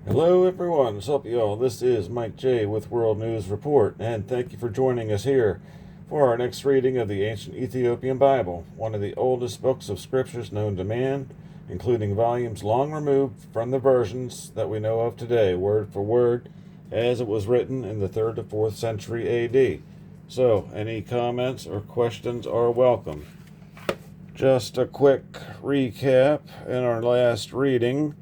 Hello everyone, what's up y'all? This is Mike J with World News Report, and thank you for joining us here for our next reading of the ancient Ethiopian Bible, one of the oldest books of scriptures known to man, including volumes long removed from the versions that we know of today, word for word, as it was written in the 3rd to 4th century AD. So, any comments or questions are welcome. Just a quick recap in our last reading.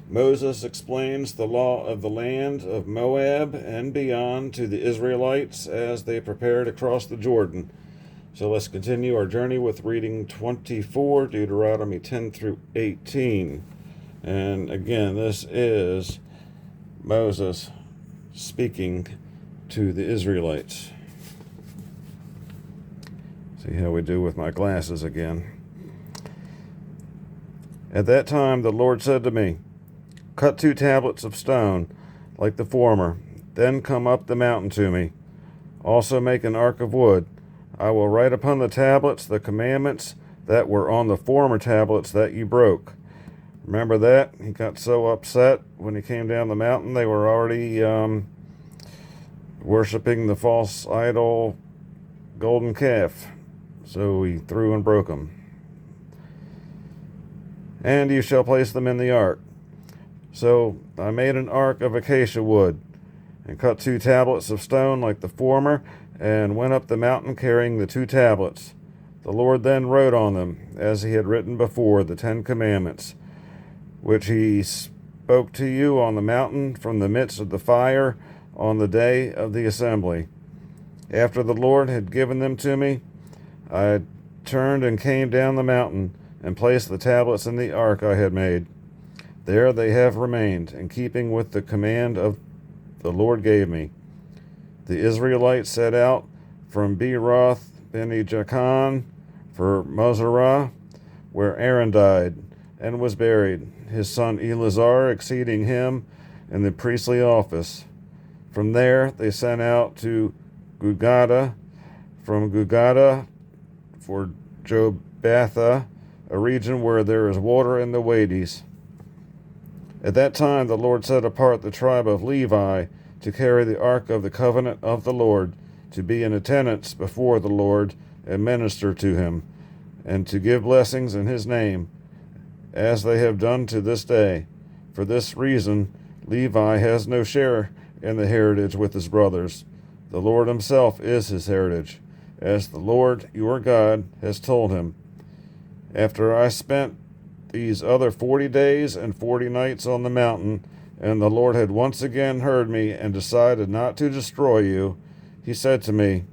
Moses explains the law of the land of Moab and beyond to the Israelites as they prepare to cross the Jordan. So let's continue our journey with reading 24, Deuteronomy 10 through 18. And again, this is Moses speaking to the Israelites. See how we do with my glasses again. At that time the Lord said to me, "Cut 2 tablets of stone, like the former, then come up the mountain to me. Also make an ark of wood. I will write upon the tablets the commandments that were on the former tablets that you broke." Remember that? He got so upset when he came down the mountain. They were already worshiping the false idol golden calf. So he threw and broke them. "And you shall place them in the ark." So I made an ark of acacia wood, and cut 2 tablets of stone like the former, and went up the mountain carrying the 2 tablets. The Lord then wrote on them, as he had written before, the 10 commandments, which he spoke to you on the mountain from the midst of the fire on the day of the assembly. After the Lord had given them to me, I turned and came down the mountain, and placed the tablets in the ark I had made. There they have remained, in keeping with the command of the Lord gave me. The Israelites set out from Beeroth Bene-Jaakan for Moserah, where Aaron died and was buried, his son Eleazar succeeding him in the priestly office. From there they sent out to Gudgodah, from Gudgodah for Jobatha, a region where there is water in the Wades. At that time the Lord set apart the tribe of Levi to carry the ark of the covenant of the Lord, to be in attendance before the Lord and minister to him, and to give blessings in his name, as they have done to this day. For this reason Levi has no share in the heritage with his brothers. The Lord himself is his heritage, as the Lord your God has told him. After I spent these other 40 days and 40 nights on the mountain, and the Lord had once again heard me and decided not to destroy you, he said to me,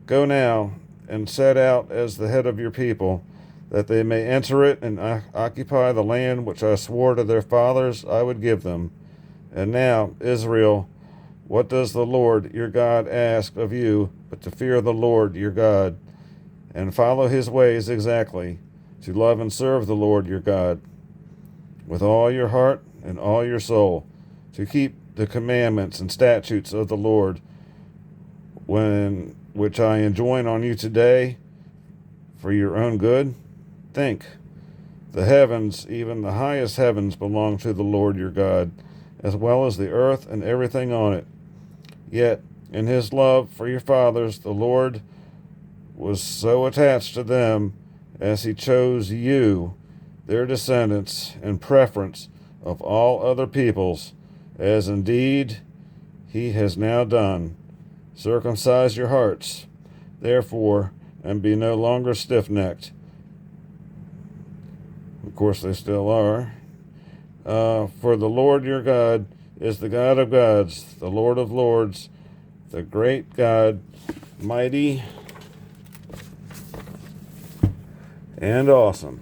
"Go now and set out as the head of your people, that they may enter it and occupy the land which I swore to their fathers I would give them. And now, Israel, what does the Lord your God ask of you but to fear the Lord your God, and follow his ways exactly, to love and serve the Lord your God with all your heart and all your soul, to keep the commandments and statutes of the Lord, which I enjoin on you today for your own good? Think, the heavens, even the highest heavens, belong to the Lord your God, as well as the earth and everything on it. Yet, in his love for your fathers, the Lord was so attached to them as he chose you, their descendants, in preference of all other peoples, as indeed he has now done. Circumcise your hearts, therefore, and be no longer stiff-necked." Of course, they still are. "For the Lord your God is the God of gods, the Lord of lords, the great God, mighty and awesome,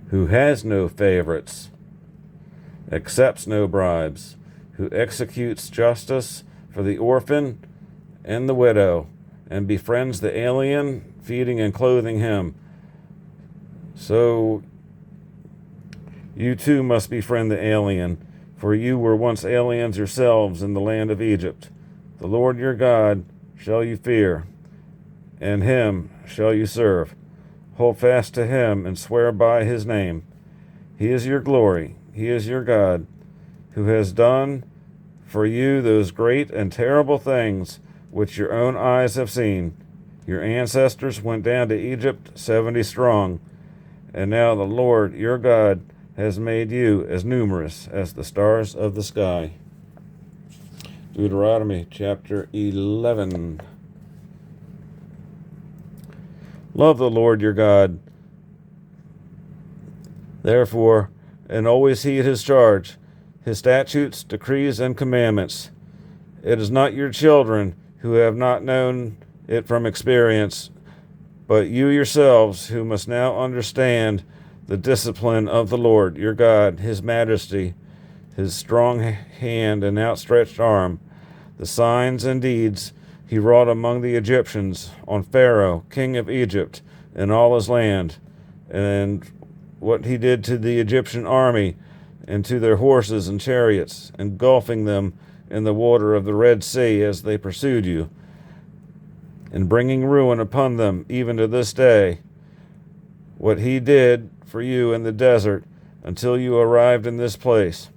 who has no favorites, accepts no bribes, who executes justice for the orphan and the widow, and befriends the alien, feeding and clothing him. So you too must befriend the alien, for you were once aliens yourselves in the land of Egypt. The Lord your God shall you fear, and him shall you serve. hold fast to him and swear by his name. He is your glory. He is your God, who has done for you those great and terrible things which your own eyes have seen. Your ancestors went down to Egypt 70 strong, and now the Lord your God has made you as numerous as the stars of the sky. Deuteronomy chapter 11. Love the Lord your God, therefore, and always heed his charge, his statutes, decrees, and commandments. It is not your children who have not known it from experience, but you yourselves who must now understand the discipline of the Lord your God, his majesty, his strong hand and outstretched arm, the signs and deeds he wrought among the Egyptians, on Pharaoh, king of Egypt, and all his land, and what he did to the Egyptian army and to their horses and chariots, engulfing them in the water of the Red Sea as they pursued you, and bringing ruin upon them even to this day. What he did for you in the desert until you arrived in this place,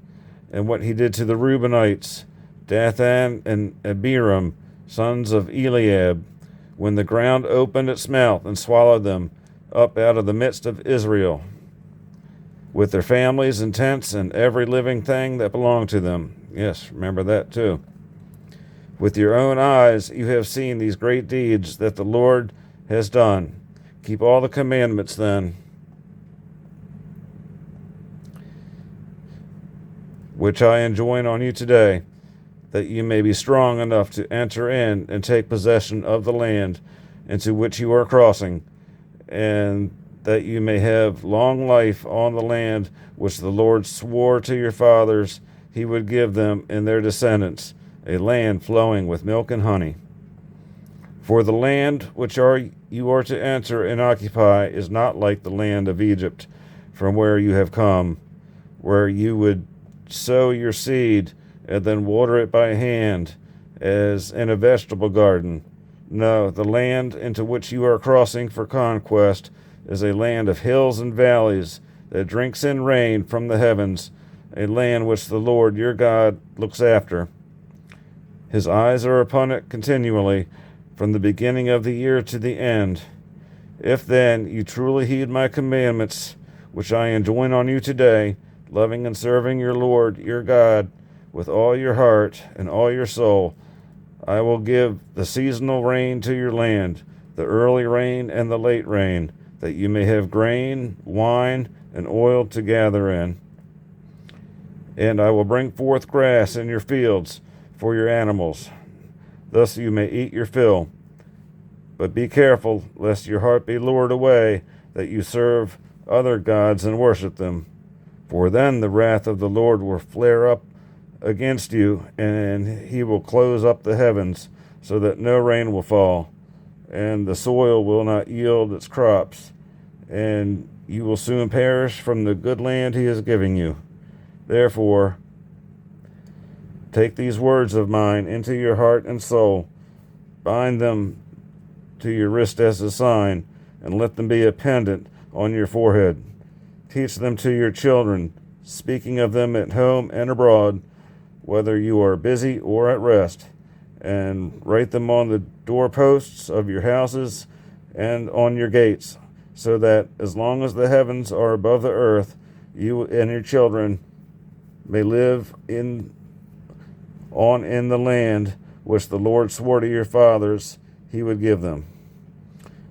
and what he did to the Reubenites, Dathan and Abiram, sons of Eliab, when the ground opened its mouth and swallowed them up out of the midst of Israel, with their families and tents and every living thing that belonged to them. Yes, remember that too. With your own eyes you have seen these great deeds that the Lord has done. Keep all the commandments then, which I enjoin on you today, that you may be strong enough to enter in and take possession of the land into which you are crossing, and that you may have long life on the land which the Lord swore to your fathers he would give them and their descendants, a land flowing with milk and honey. For the land which you are to enter and occupy is not like the land of Egypt, from where you have come, where you would sow your seed and then water it by hand, as in a vegetable garden. No, the land into which you are crossing for conquest is a land of hills and valleys that drinks in rain from the heavens, a land which the Lord your God looks after. His eyes are upon it continually, from the beginning of the year to the end. If then you truly heed my commandments, which I enjoin on you today, loving and serving your Lord your God with all your heart and all your soul, I will give the seasonal rain to your land, the early rain and the late rain, that you may have grain, wine, and oil to gather in. And I will bring forth grass in your fields for your animals. Thus you may eat your fill. But be careful, lest your heart be lured away, that you serve other gods and worship them. For then the wrath of the Lord will flare up against you, and he will close up the heavens, so that no rain will fall, and the soil will not yield its crops, and you will soon perish from the good land he is giving you. Therefore, take these words of mine into your heart and soul, bind them to your wrist as a sign, and let them be a pendant on your forehead. Teach them to your children, speaking of them at home and abroad, whether you are busy or at rest, and write them on the doorposts of your houses and on your gates, so that as long as the heavens are above the earth, you and your children may live in the land which the Lord swore to your fathers he would give them.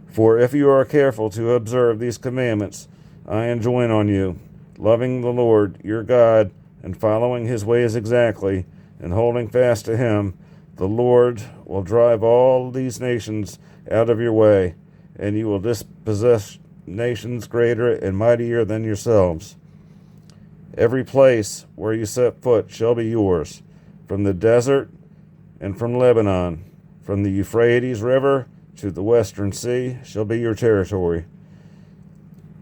For if you are careful to observe these commandments I enjoin on you, loving the Lord your God and following his ways exactly, and holding fast to him, the Lord will drive all these nations out of your way, and you will dispossess nations greater and mightier than yourselves. Every place where you set foot shall be yours, from the desert and from Lebanon, from the Euphrates River to the western sea shall be your territory.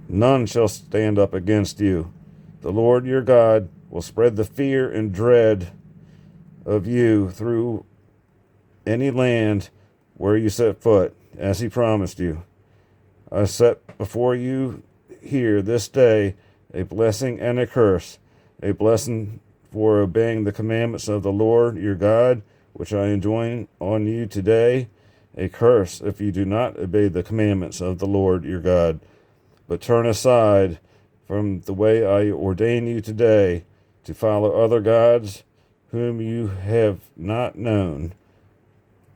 None shall stand up against you. The Lord your God will spread the fear and dread of you through any land where you set foot, as he promised you. I set before you here this day a blessing and a curse, a blessing for obeying the commandments of the Lord your God, which I enjoin on you today, a curse if you do not obey the commandments of the Lord your God, but turn aside from the way I ordain you today to follow other gods whom you have not known.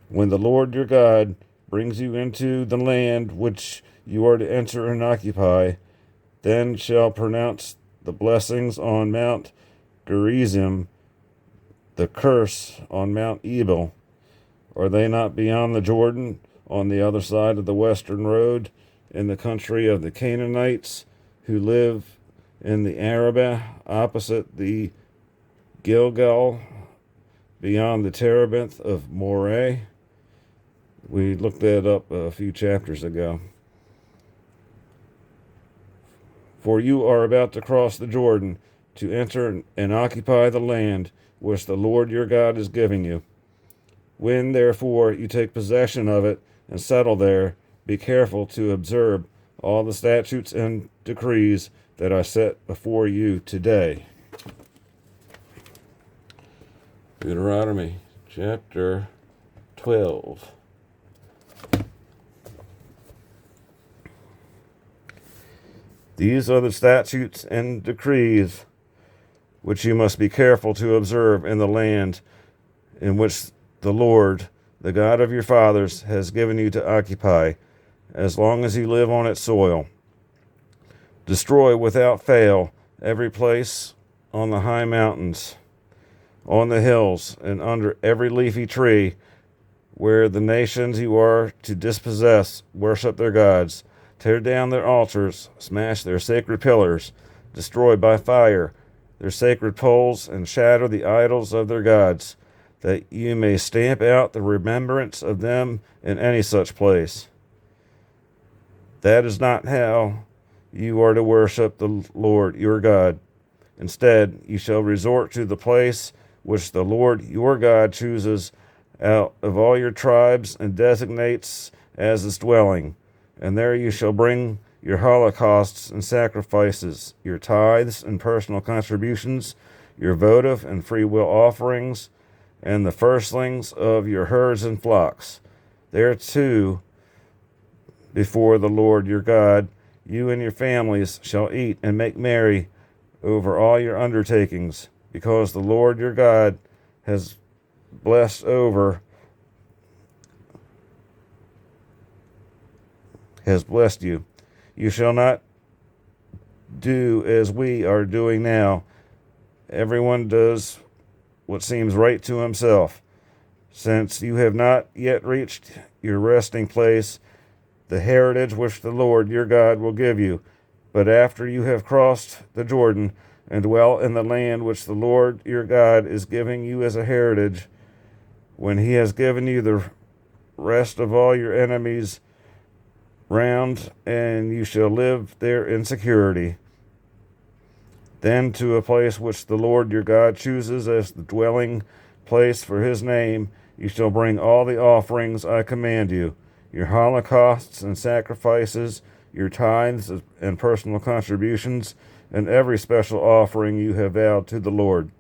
When the Lord your God brings you into the land which you are to enter and occupy, then shall pronounce the blessings on Mount Gerizim, the curse on Mount Ebal. Are they not beyond the Jordan, on the other side of the western road, in the country of the Canaanites, who live in the Arabah, opposite the Gilgal, beyond the terebinth of Moreh? We looked that up a few chapters ago. For you are about to cross the Jordan to enter and occupy the land which the Lord your God is giving you. When, therefore, you take possession of it and settle there, be careful to observe all the statutes and decrees that I set before you today. Deuteronomy chapter 12. These are the statutes and decrees which you must be careful to observe in the land in which the Lord, the God of your fathers, has given you to occupy, as long as you live on its soil. Destroy without fail every place on the high mountains, on the hills, and under every leafy tree, where the nations you are to dispossess worship their gods. Tear down their altars, smash their sacred pillars, destroy by fire their sacred poles, and shatter the idols of their gods, that you may stamp out the remembrance of them in any such place. That is not how you are to worship the Lord your God. Instead, you shall resort to the place which the Lord your God chooses out of all your tribes and designates as its dwelling. And there you shall bring your holocausts and sacrifices, your tithes and personal contributions, your votive and free will offerings, and the firstlings of your herds and flocks. There too, before the Lord your God, you and your families shall eat and make merry over all your undertakings, because the Lord your God has blessed you. You shall not do as we are doing now. Everyone does what seems right to himself. Since you have not yet reached your resting place, the heritage which the Lord your God will give you, but after you have crossed the Jordan and dwell in the land which the Lord your God is giving you as a heritage, when he has given you the rest of all your enemies round, and you shall live there in security. Then to a place which the Lord your God chooses as the dwelling place for his name, you shall bring all the offerings I command you, your holocausts and sacrifices, your tithes and personal contributions, and every special offering you have vowed to the Lord.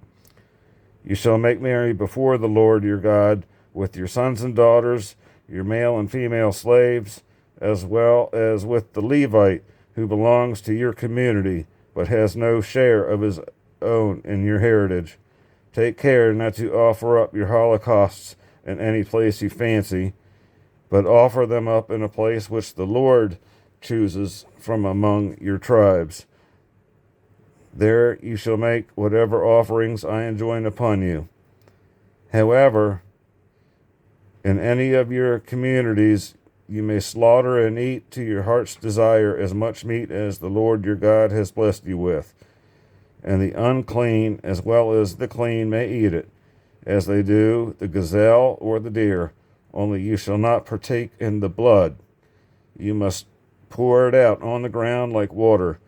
You shall make merry before the Lord your God with your sons and daughters, your male and female slaves, as well as with the Levite who belongs to your community, but has no share of his own in your heritage. Take care not to offer up your holocausts in any place you fancy, but offer them up in a place which the Lord chooses from among your tribes. There you shall make whatever offerings I enjoin upon you. However, in any of your communities, you may slaughter and eat to your heart's desire as much meat as the Lord your God has blessed you with. And the unclean as well as the clean may eat it, as they do the gazelle or the deer. Only you shall not partake in the blood. You must pour it out on the ground like water.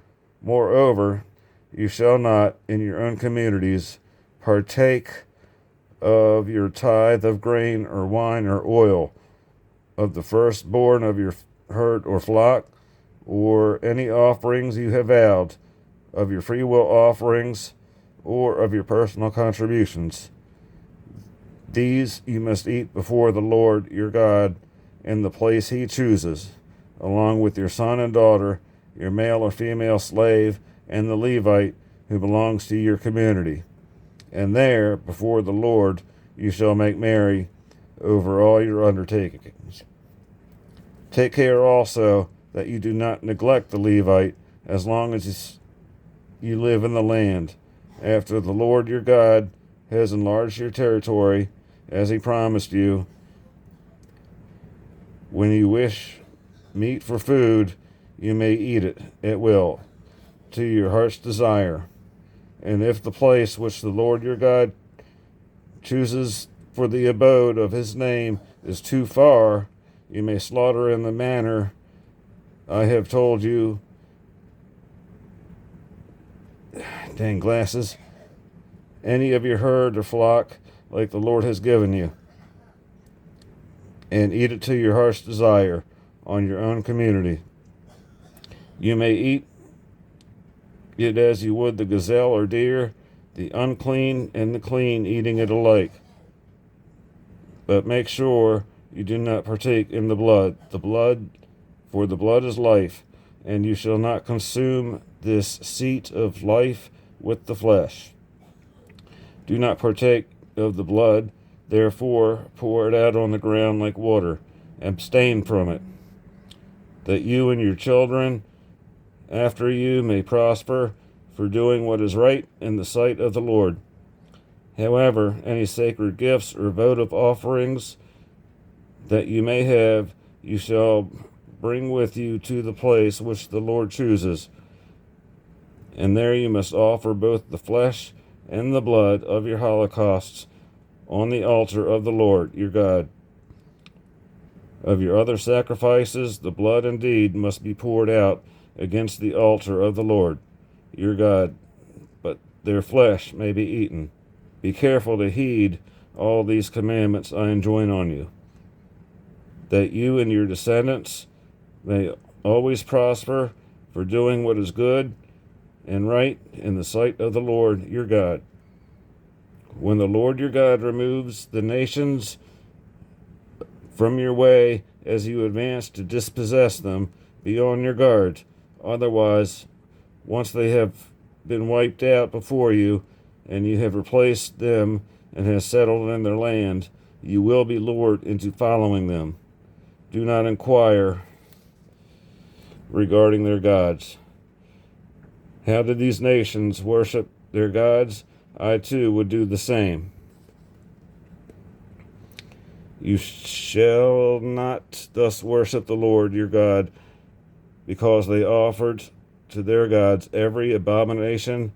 Moreover, you shall not, in your own communities, partake of your tithe of grain or wine or oil, of the firstborn of your herd or flock, or any offerings you have vowed, of your free will offerings, or of your personal contributions. These you must eat before the Lord your God in the place he chooses, along with your son and daughter, your male or female slave, and the Levite who belongs to your community. And there, before the Lord, you shall make merry over all your undertakings. Take care also that you do not neglect the Levite as long as you live in the land, after the Lord your God has enlarged your territory, as he promised you. When you wish meat for food, you may eat it at will, to your heart's desire. And if the place which the Lord your God chooses for the abode of his name is too far, you may slaughter in the manner I have told you. Dang glasses. Any of your herd or flock, like the Lord has given you, and eat it to your heart's desire on your own community. You may eat it as you would the gazelle or deer, the unclean and the clean eating it alike. But make sure you do not partake in the blood, for the blood is life, and you shall not consume this seat of life with the flesh. Do not partake of the blood, therefore pour it out on the ground like water. Abstain from it, that you and your children after you may prosper for doing what is right in the sight of the Lord. However, any sacred gifts or votive offerings that you may have, you shall bring with you to the place which the Lord chooses. And there you must offer both the flesh and the blood of your holocausts on the altar of the Lord your God. Of your other sacrifices, the blood indeed must be poured out against the altar of the Lord your God, but their flesh may be eaten. Be careful to heed all these commandments I enjoin on you, that you and your descendants may always prosper for doing what is good and right in the sight of the Lord your God. When the Lord your God removes the nations from your way as you advance to dispossess them, be on your guard. Otherwise, once they have been wiped out before you, and you have replaced them and have settled in their land, you will be lured into following them. Do not inquire regarding their gods. How did these nations worship their gods? I too would do the same. You shall not thus worship the Lord your God, because they offered to their gods every abomination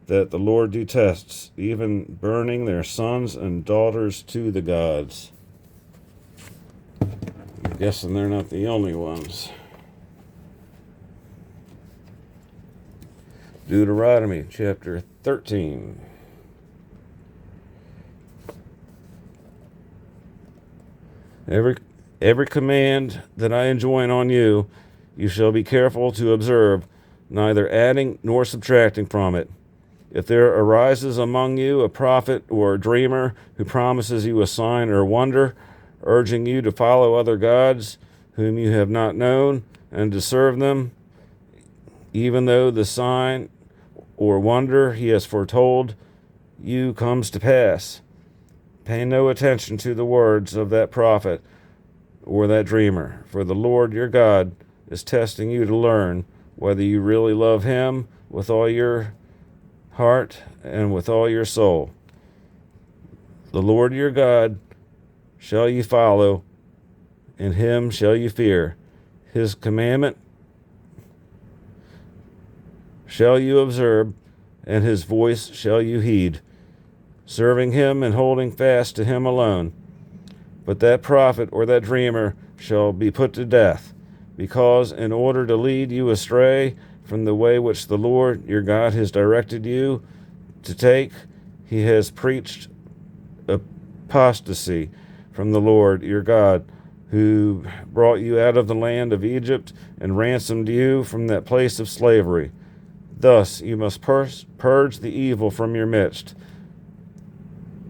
that the Lord detests, even burning their sons and daughters to the gods. I'm guessing they're not the only ones. Deuteronomy chapter 13. Every command that I enjoin on you, you shall be careful to observe, neither adding nor subtracting from it. If there arises among you a prophet or a dreamer who promises you a sign or wonder, urging you to follow other gods whom you have not known and to serve them, even though the sign or wonder he has foretold you comes to pass, pay no attention to the words of that prophet or that dreamer, for the Lord your God is testing you to learn whether you really love him with all your heart and with all your soul. The Lord your God shall you follow, and him shall you fear. His commandment shall you observe, and his voice shall you heed, serving him and holding fast to him alone. But that prophet or that dreamer shall be put to death, because in order to lead you astray from the way which the Lord your God has directed you to take, he has preached apostasy from the Lord your God, who brought you out of the land of Egypt and ransomed you from that place of slavery. Thus you must purge the evil from your midst.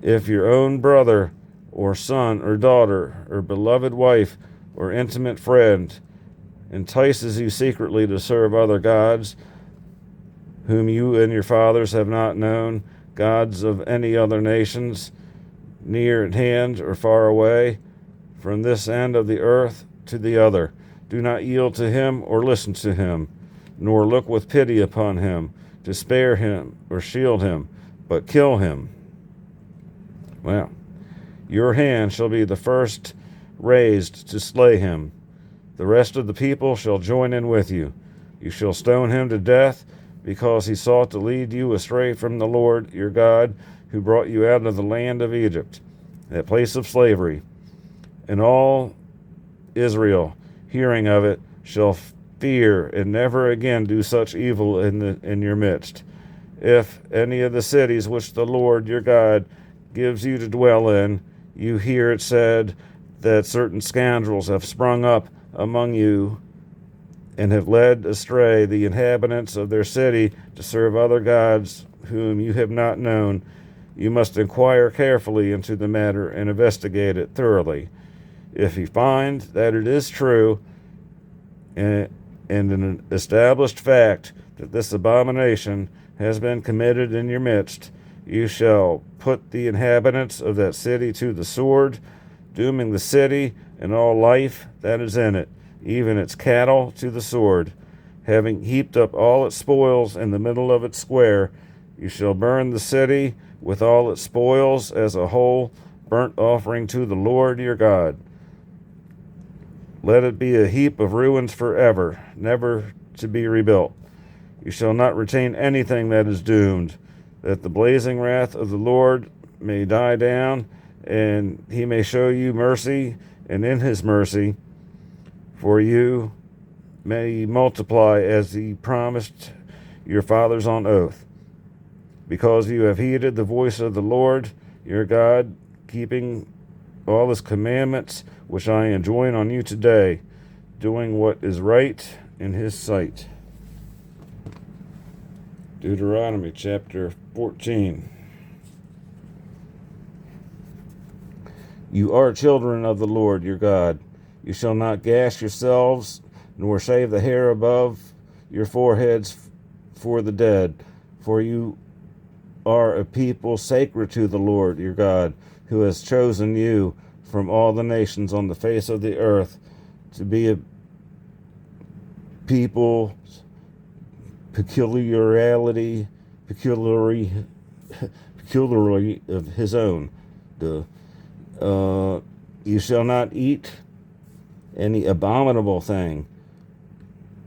If your own brother or son or daughter or beloved wife or intimate friend entices you secretly to serve other gods, whom you and your fathers have not known, gods of any other nations, near at hand or far away, from this end of the earth to the other, do not yield to him or listen to him, nor look with pity upon him, to spare him or shield him, but kill him. Well, your hand shall be the first raised to slay him. The rest of the people shall join in with you. You shall stone him to death, because he sought to lead you astray from the Lord your God, who brought you out of the land of Egypt, that place of slavery. And all Israel, hearing of it, shall fear and never again do such evil in your midst. If any of the cities which the Lord your God gives you to dwell in, you hear it said that certain scoundrels have sprung up among you and have led astray the inhabitants of their city to serve other gods whom you have not known, you must inquire carefully into the matter and investigate it thoroughly. If you find that it is true and an established fact that this abomination has been committed in your midst, you shall put the inhabitants of that city to the sword, dooming the city and all life that is in it, even its cattle, to the sword. Having heaped up all its spoils in the middle of its square, you shall burn the city with all its spoils as a whole burnt offering to the Lord your God. Let it be a heap of ruins forever, never to be rebuilt. You shall not retain anything that is doomed, that the blazing wrath of the Lord may die down, and he may show you mercy, and in his mercy for you may multiply as he promised your fathers on oath. Because you have heeded the voice of the Lord your God, keeping all his commandments which I enjoin on you today, doing what is right in his sight. Deuteronomy chapter 14. You are children of the Lord your God. You shall not gash yourselves, nor shave the hair above your foreheads for the dead, for you are a people sacred to the Lord your God, who has chosen you from all the nations on the face of the earth to be a people peculiarly of his own. You shall not eat any abominable thing.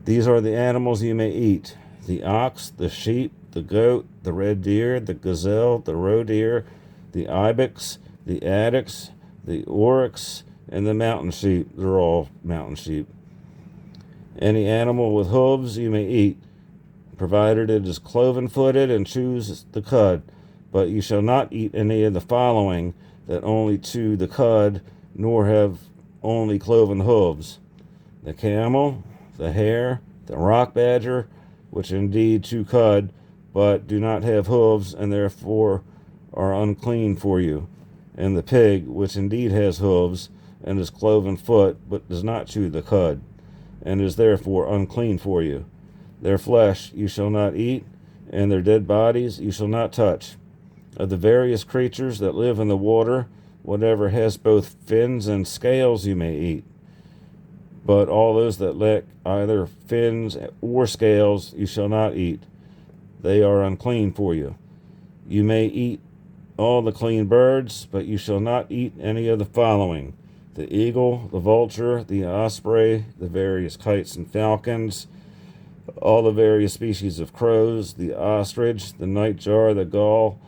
These are the animals you may eat: the ox, the sheep, the goat, the red deer, the gazelle, the roe deer, the ibex, the addax, the oryx, and the mountain sheep. They're all mountain sheep. Any animal with hooves you may eat, provided it is cloven-footed and chews the cud. But you shall not eat any of the following that only chew the cud, nor have only cloven hooves: the camel, the hare, the rock badger, which indeed chew cud, but do not have hooves, and therefore are unclean for you; and the pig, which indeed has hooves, and is cloven foot, but does not chew the cud, and is therefore unclean for you. Their flesh you shall not eat, and their dead bodies you shall not touch. Of the various creatures that live in the water, whatever has both fins and scales you may eat. But all those that lack either fins or scales you shall not eat. They are unclean for you. You may eat all the clean birds, but you shall not eat any of the following: the eagle, the vulture, the osprey, the various kites and falcons, all the various species of crows, the ostrich, the nightjar, the gull,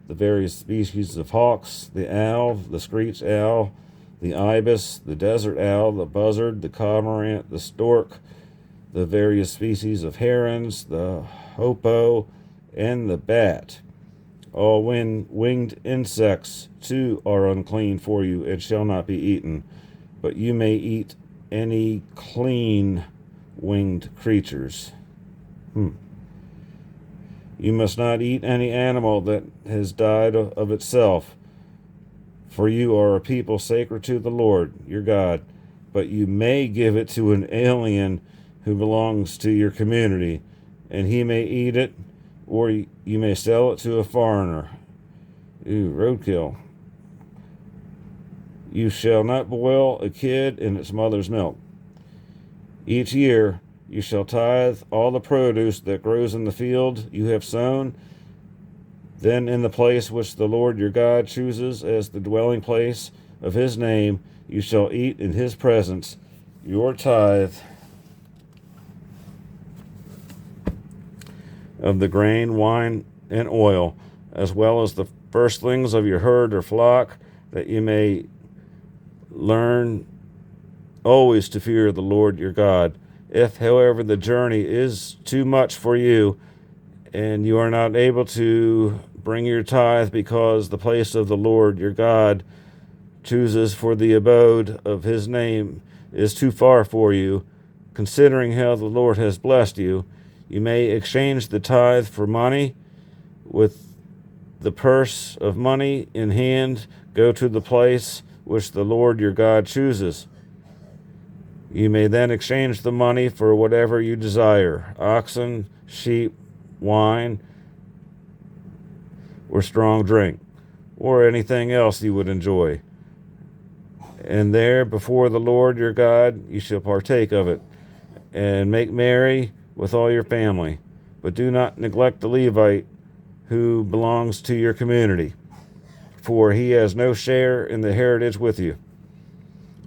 the various species of hawks, the owl, the screech owl, the ibis, the desert owl, the buzzard, the cormorant, the stork, the various species of herons, the hoopoe, and the bat. All winged insects too are unclean for you, and shall not be eaten. but you may eat any clean winged creatures. You must not eat any animal that has died of itself, for you are a people sacred to the Lord your God. But you may give it to an alien who belongs to your community, and he may eat it, or you may sell it to a foreigner. Roadkill. You shall not boil a kid in its mother's milk. Each year you shall tithe all the produce that grows in the field you have sown. Then in the place which the Lord your God chooses as the dwelling place of his name, you shall eat in his presence your tithe of the grain, wine, and oil, as well as the firstlings of your herd or flock, that you may learn always to fear the Lord your God. If, however, the journey is too much for you, and you are not able to bring your tithe because the place of the Lord your God chooses for the abode of his name is too far for you, considering how the Lord has blessed you, you may exchange the tithe for money. With the purse of money in hand, go to the place which the Lord your God chooses. You may then exchange the money for whatever you desire: oxen, sheep, wine, or strong drink, or anything else you would enjoy. And there before the Lord your God you shall partake of it, and make merry with all your family. But do not neglect the Levite who belongs to your community, for he has no share in the heritage with you.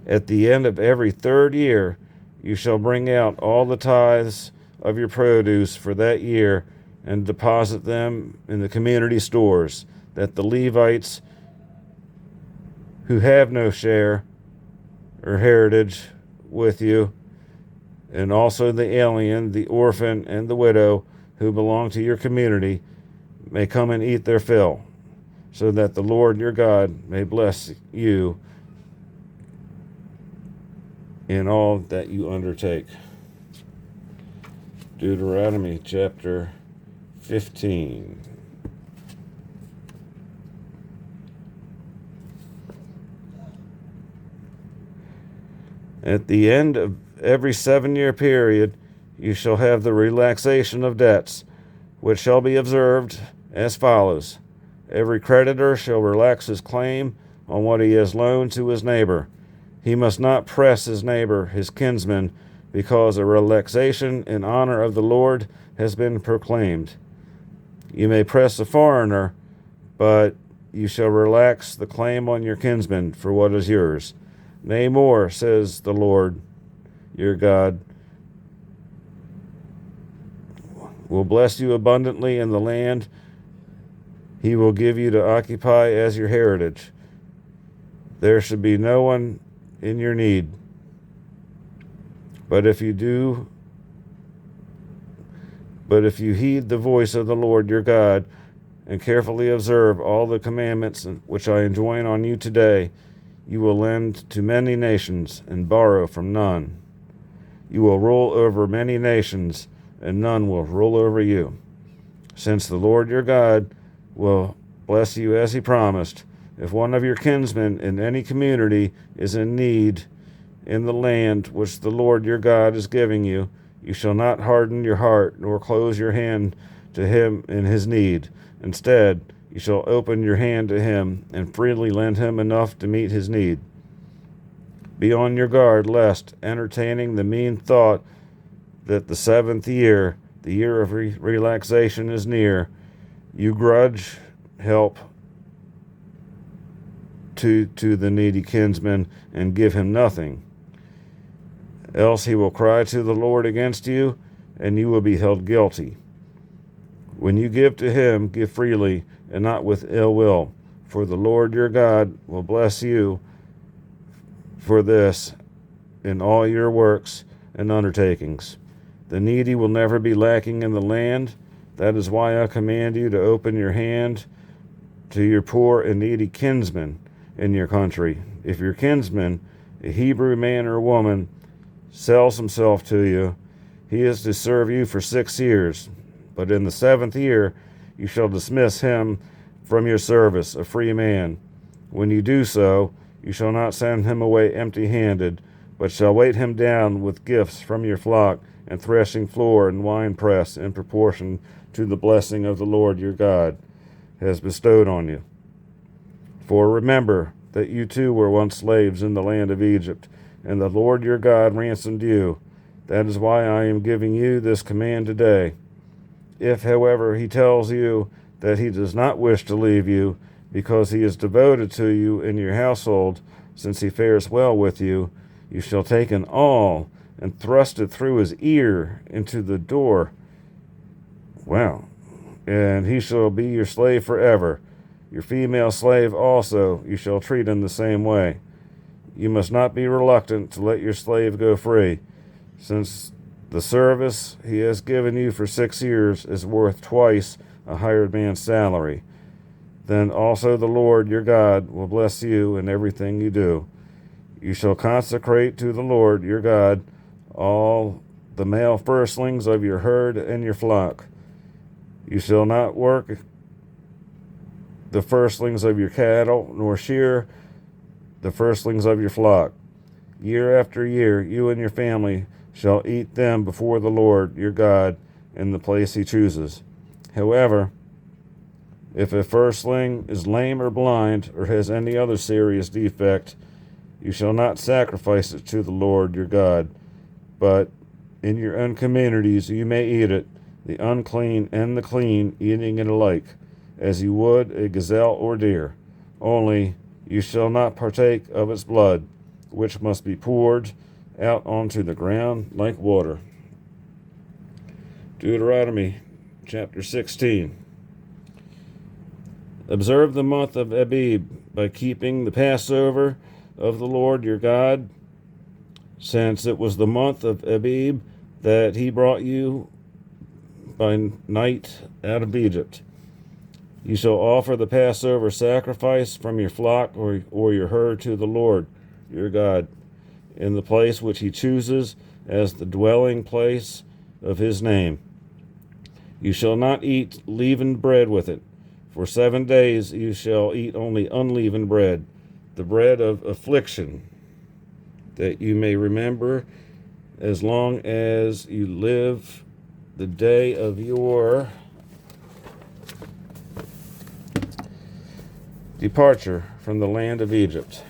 At the end of every third year you shall bring out all the tithes of your produce for that year and deposit them in the community stores, that the Levites who have no share or heritage with you, and also the alien, the orphan, and the widow who belong to your community, may come and eat their fill, so that the Lord your God may bless you in all that you undertake. Deuteronomy chapter 15. At the end of every 7-year period, you shall have the relaxation of debts, which shall be observed as follows. Every creditor shall relax his claim on what he has loaned to his neighbor. He must not press his neighbor, his kinsman, because a relaxation in honor of the Lord has been proclaimed. You may press a foreigner, but you shall relax the claim on your kinsman for what is yours. Nay more, says the Lord your God, will bless you abundantly in the land he will give you to occupy as your heritage. There should be no one in your need. But if you heed the voice of the Lord your God, and carefully observe all the commandments which I enjoin on you today, you will lend to many nations and borrow from none. You will rule over many nations, and none will rule over you. Since the Lord your God will bless you as he promised, if one of your kinsmen in any community is in need in the land which the Lord your God is giving you, you shall not harden your heart nor close your hand to him in his need. Instead, you shall open your hand to him and freely lend him enough to meet his need. Be on your guard, lest, entertaining the mean thought that the 7th year, the year of relaxation, is near, you grudge help to the needy kinsman and give him nothing. Else he will cry to the Lord against you, and you will be held guilty. When you give to him, give freely, and not with ill will, for the Lord your God will bless you for this in all your works and undertakings. The needy will never be lacking in the land. That is why I command you to open your hand to your poor and needy kinsmen in your country. If your kinsman a Hebrew man or woman sells himself to you, he is to serve you for 6 years. But in the 7th year you shall dismiss him from your service, a free man. When you do so, you shall not send him away empty-handed, but shall weight him down with gifts from your flock, and threshing floor and winepress in proportion to the blessing of the Lord your God has bestowed on you. For remember that you too were once slaves in the land of Egypt, and the Lord your God ransomed you. That is why I am giving you this command today. If, however, he tells you that he does not wish to leave you, because he is devoted to you and your household, since he fares well with you, you shall take an awl and thrust it through his ear into the door. Wow. And he shall be your slave forever. Your female slave also you shall treat in the same way. You must not be reluctant to let your slave go free, since the service he has given you for 6 years is worth twice a hired man's salary. Then also the Lord your God will bless you in everything you do. You shall consecrate to the Lord your God all the male firstlings of your herd and your flock. You shall not work the firstlings of your cattle, nor shear the firstlings of your flock. Year after year, you and your family shall eat them before the Lord your God in the place he chooses. However, if a firstling is lame or blind, or has any other serious defect, you shall not sacrifice it to the Lord your God, but in your own communities you may eat it, the unclean and the clean, eating it alike, as you would a gazelle or deer. Only you shall not partake of its blood, which must be poured out onto the ground like water. Deuteronomy chapter 16. Observe the month of Abib by keeping the Passover of the Lord your God, since it was the month of Abib that he brought you by night out of Egypt. You shall offer the Passover sacrifice from your flock or your herd to the Lord your God in the place which he chooses as the dwelling place of his name. You shall not eat leavened bread with it. For 7 days you shall eat only unleavened bread, the bread of affliction, that you may remember as long as you live the day of your departure from the land of Egypt.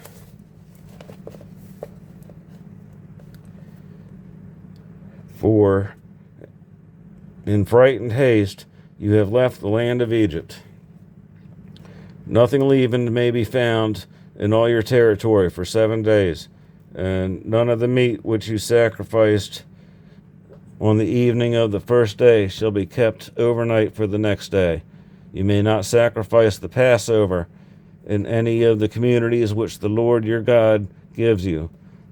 For in frightened haste you have left the land of Egypt. Nothing leavened may be found in all your territory for 7 days, and none of the meat which you sacrificed on the evening of the first day shall be kept overnight for the next day. You may not sacrifice the Passover in any of the communities which the Lord your God gives you,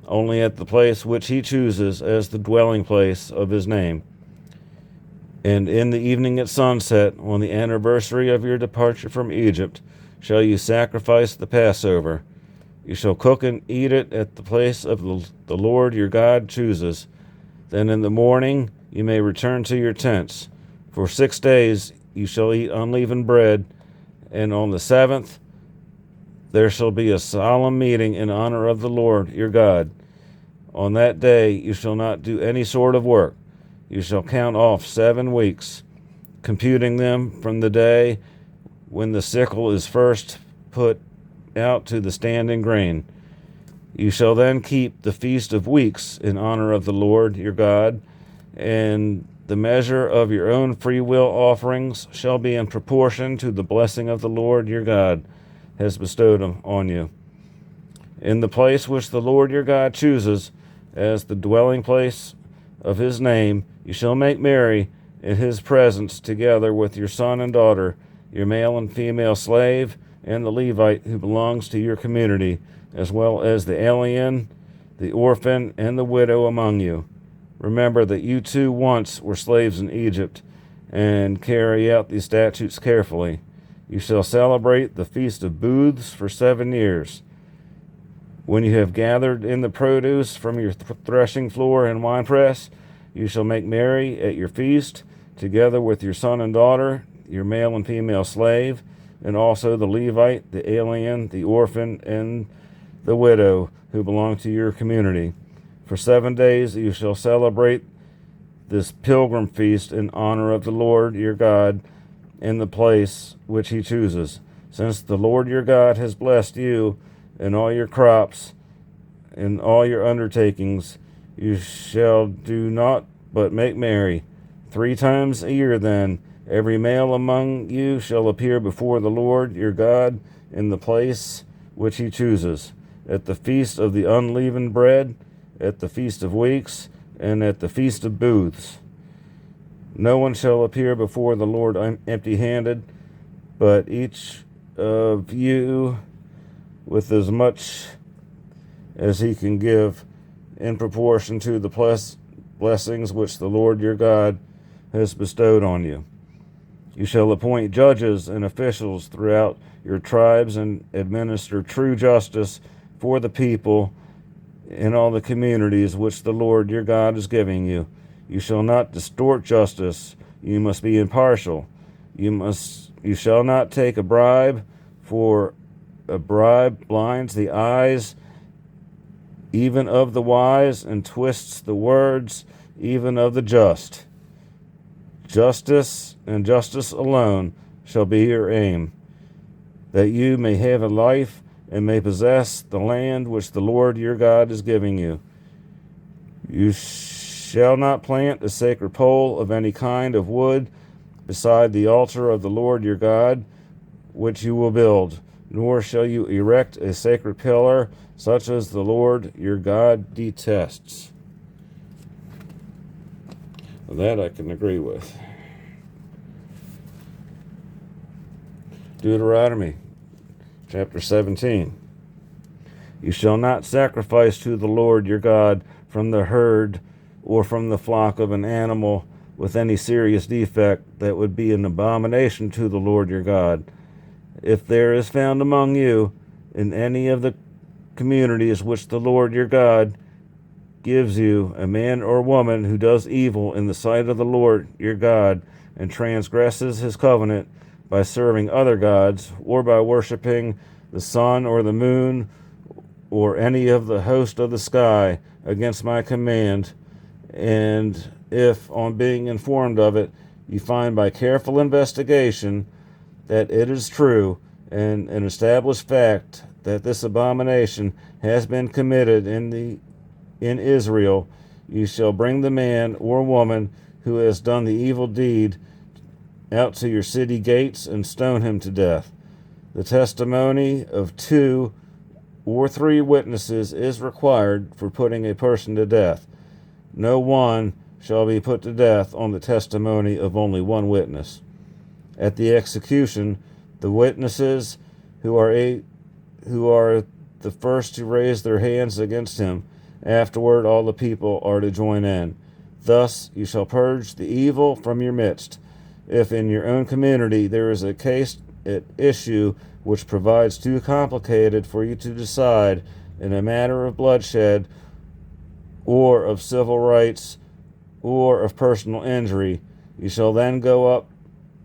only at the place which he chooses as the dwelling place of his name. And in the evening at sunset, on the anniversary of your departure from Egypt, shall you sacrifice the Passover. You shall cook and eat it at the place of the Lord your God chooses. Then in the morning you may return to your tents. For 6 days you shall eat unleavened bread, and on the 7th there shall be a solemn meeting in honor of the Lord your God. On that day you shall not do any sort of work. You shall count off 7 weeks, computing them from the day when the sickle is first put out to the standing grain. You shall then keep the Feast of Weeks in honor of the Lord your God, and the measure of your own free will offerings shall be in proportion to the blessing of the Lord your God has bestowed on you. In the place which the Lord your God chooses as the dwelling place of his name, you shall make merry in his presence together with your son and daughter, your male and female slave, and the Levite who belongs to your community, as well as the alien, the orphan, and the widow among you. Remember that you too once were slaves in Egypt, and carry out these statutes carefully. You shall celebrate the Feast of Booths for 7 years. When you have gathered in the produce from your threshing floor and winepress, you shall make merry at your feast, together with your son and daughter, your male and female slave, and also the Levite, the alien, the orphan, and the widow who belong to your community. For 7 days you shall celebrate this pilgrim feast in honor of the Lord your God in the place which he chooses. Since the Lord your God has blessed you in all your crops and all your undertakings, you shall do naught but make merry. 3 times a year then, every male among you shall appear before the Lord your God in the place which he chooses, at the feast of the unleavened bread, at the feast of weeks, and at the feast of booths. No one shall appear before the Lord empty-handed, but each of you with as much as he can give, in proportion to the blessings which the Lord your God has bestowed on you. You shall appoint judges and officials throughout your tribes and administer true justice for the people in all the communities which the Lord your God is giving you. You shall not distort justice. You must be impartial. You shall not take a bribe, for a bribe blinds the eyes even of the wise and twists the words even of the just. Justice and justice alone shall be your aim, that you may have a life and may possess the land which the Lord your God is giving you. You shall not plant a sacred pole of any kind of wood beside the altar of the Lord your God, which you will build, nor shall you erect a sacred pillar such as the Lord your God detests. Well, that I can agree with. Deuteronomy chapter 17. You shall not sacrifice to the Lord your God from the herd or from the flock of an animal with any serious defect that would be an abomination to the Lord your God. If there is found among you in any of the communities which the Lord your God gives you a man or woman who does evil in the sight of the Lord your God and transgresses his covenant by serving other gods or by worshiping the sun or the moon or any of the host of the sky against my command, and if on being informed of it you find by careful investigation that it is true and an established fact that this abomination has been committed in Israel, you shall bring the man or woman who has done the evil deed out to your city gates and stone him to death. The testimony of 2 or 3 witnesses is required for putting a person to death. No one shall be put to death on the testimony of only 1 witness. At the execution, the witnesses who are the first to raise their hands against him. Afterward, all the people are to join in. Thus you shall purge the evil from your midst. If in your own community there is a case at issue which provides too complicated for you to decide in a matter of bloodshed or of civil rights or of personal injury, you shall then go up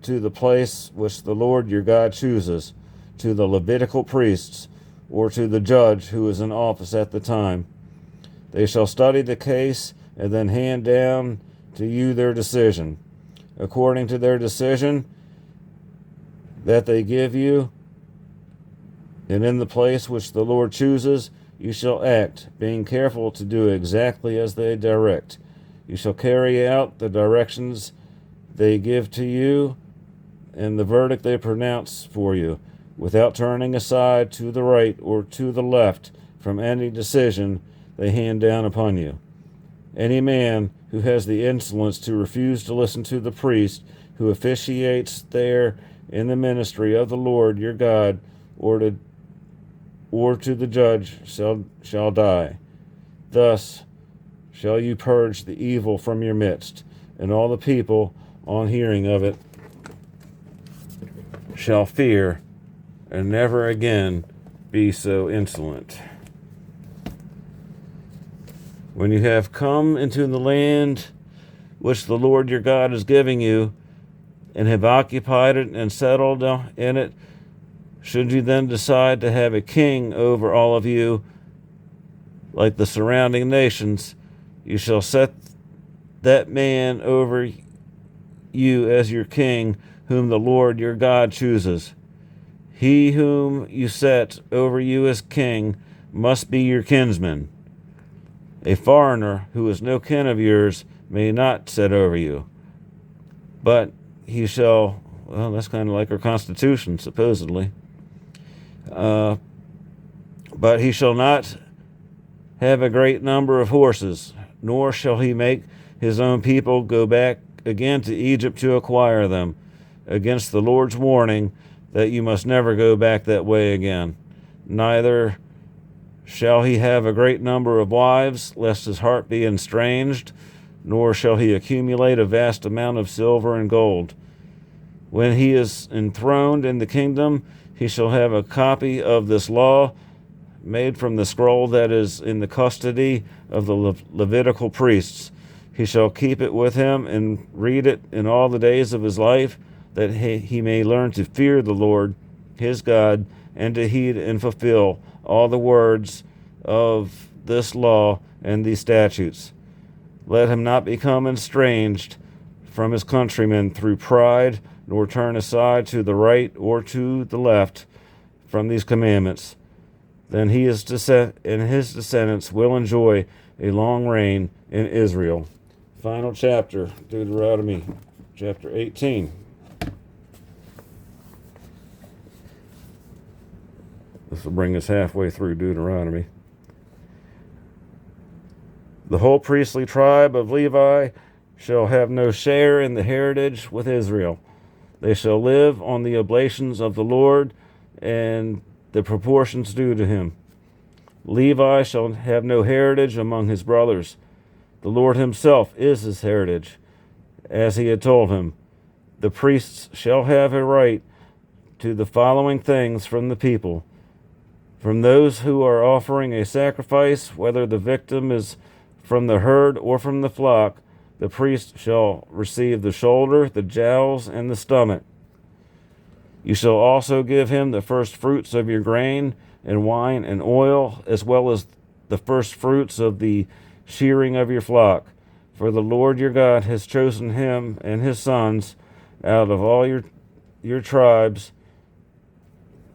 to the place which the Lord your God chooses, to the Levitical priests, or to the judge who is in office at the time. They shall study the case and then hand down to you their decision. According to their decision that they give you, and in the place which the Lord chooses, you shall act, being careful to do exactly as they direct. You shall carry out the directions they give to you and the verdict they pronounce for you, without turning aside to the right or to the left from any decision they hand down upon you. Any man who has the insolence to refuse to listen to the priest who officiates there in the ministry of the Lord your God, or to the judge shall die. Thus shall you purge the evil from your midst, and all the people, on hearing of it, shall fear and never again be so insolent. When you have come into the land which the Lord your God is giving you, and have occupied it and settled in it, should you then decide to have a king over all of you, like the surrounding nations, you shall set that man over you as your king, whom the Lord your God chooses. He whom you set over you as king must be your kinsman. A foreigner who is no kin of yours may not set over you, but he shall, well, that's kind of like our Constitution, supposedly. But he shall not have a great number of horses, nor shall he make his own people go back again to Egypt to acquire them, against the Lord's warning that you must never go back that way again. Neither shall he have a great number of wives, lest his heart be estranged, nor shall he accumulate a vast amount of silver and gold. When he is enthroned in the kingdom, he shall have a copy of this law made from the scroll that is in the custody of the Levitical priests. He shall keep it with him and read it in all the days of his life, that he may learn to fear the Lord his God, and to heed and fulfill all the words of this law and these statutes. Let him not become estranged from his countrymen through pride, nor turn aside to the right or to the left from these commandments. Then he and his descendants will enjoy a long reign in Israel. Final chapter, Deuteronomy chapter 18. This will bring us halfway through Deuteronomy. The whole priestly tribe of Levi shall have no share in the heritage with Israel. They shall live on the oblations of the Lord and the proportions due to him. Levi shall have no heritage among his brothers. The Lord himself is his heritage, as he had told him. The priests shall have a right to the following things from the people. From those who are offering a sacrifice, whether the victim is from the herd or from the flock, the priest shall receive the shoulder, the jowls, and the stomach. You shall also give him the first fruits of your grain and wine and oil, as well as the first fruits of the shearing of your flock. For the Lord your God has chosen him and his sons out of all your tribes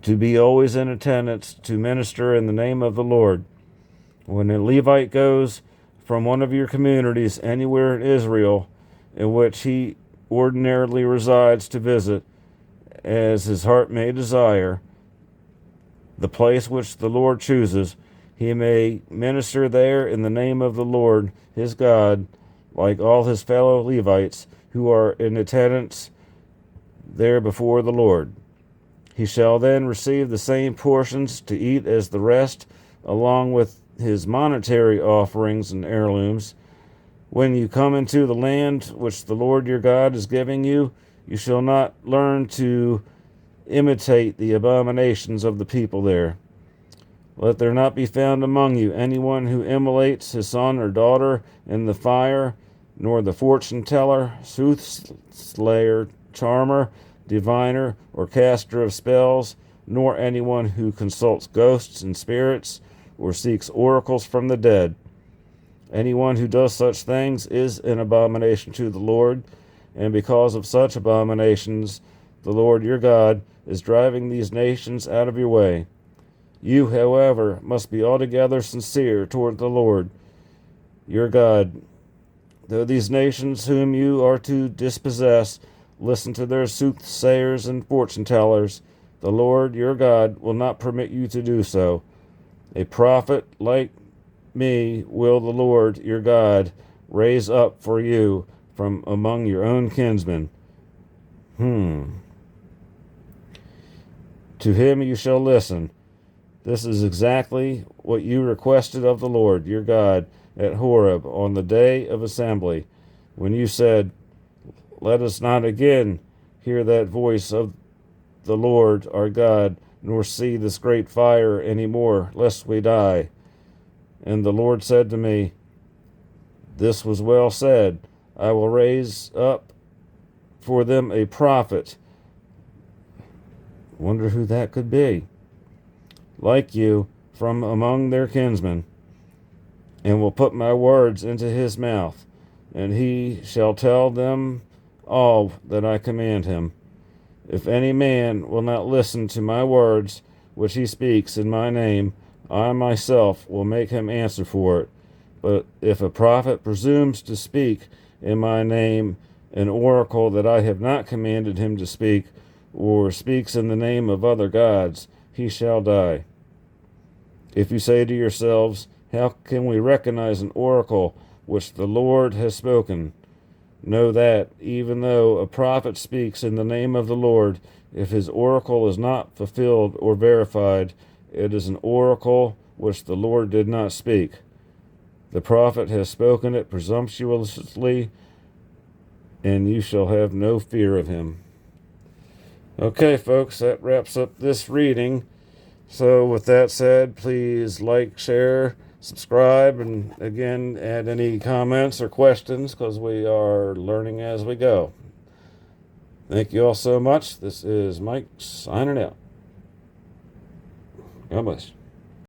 to be always in attendance to minister in the name of the Lord. When a Levite goes from one of your communities anywhere in Israel in which he ordinarily resides to visit, as his heart may desire, the place which the Lord chooses, he may minister there in the name of the Lord his God, like all his fellow Levites who are in attendance there before the Lord. He shall then receive the same portions to eat as the rest, along with his monetary offerings and heirlooms. When you come into the land which the Lord your God is giving you, you shall not learn to imitate the abominations of the people there. Let there not be found among you anyone who immolates his son or daughter in the fire, nor the fortune teller, soothsayer, charmer, diviner, or caster of spells, nor anyone who consults ghosts and spirits, or seeks oracles from the dead. Anyone who does such things is an abomination to the Lord, and because of such abominations, the Lord your God is driving these nations out of your way. You, however, must be altogether sincere toward the Lord your God. Though these nations whom you are to dispossess listen to their soothsayers and fortune tellers, the Lord your God will not permit you to do so. A prophet like me will the Lord your God raise up for you from among your own kinsmen. To him you shall listen. This is exactly what you requested of the Lord your God at Horeb on the day of assembly, when you said, let us not again hear that voice of the Lord our God, nor see this great fire any more, lest we die. And the Lord said to me, This was well said. I will raise up for them a prophet. Wonder who that could be. Like you, from among their kinsmen, and will put my words into his mouth, and he shall tell them all that I command him. If any man will not listen to my words, which he speaks in my name, I myself will make him answer for it. But if a prophet presumes to speak in my name an oracle that I have not commanded him to speak, or speaks in the name of other gods, he shall die. If you say to yourselves, how can we recognize an oracle which the Lord has spoken? Know that, even though a prophet speaks in the name of the Lord, if his oracle is not fulfilled or verified, it is an oracle which the Lord did not speak. The prophet has spoken it presumptuously, and you shall have no fear of him. Okay, folks, that wraps up this reading. So with that said, please like, share, subscribe, and again, add any comments or questions, because we are learning as we go. Thank you all so much. This is Mike signing out. God bless.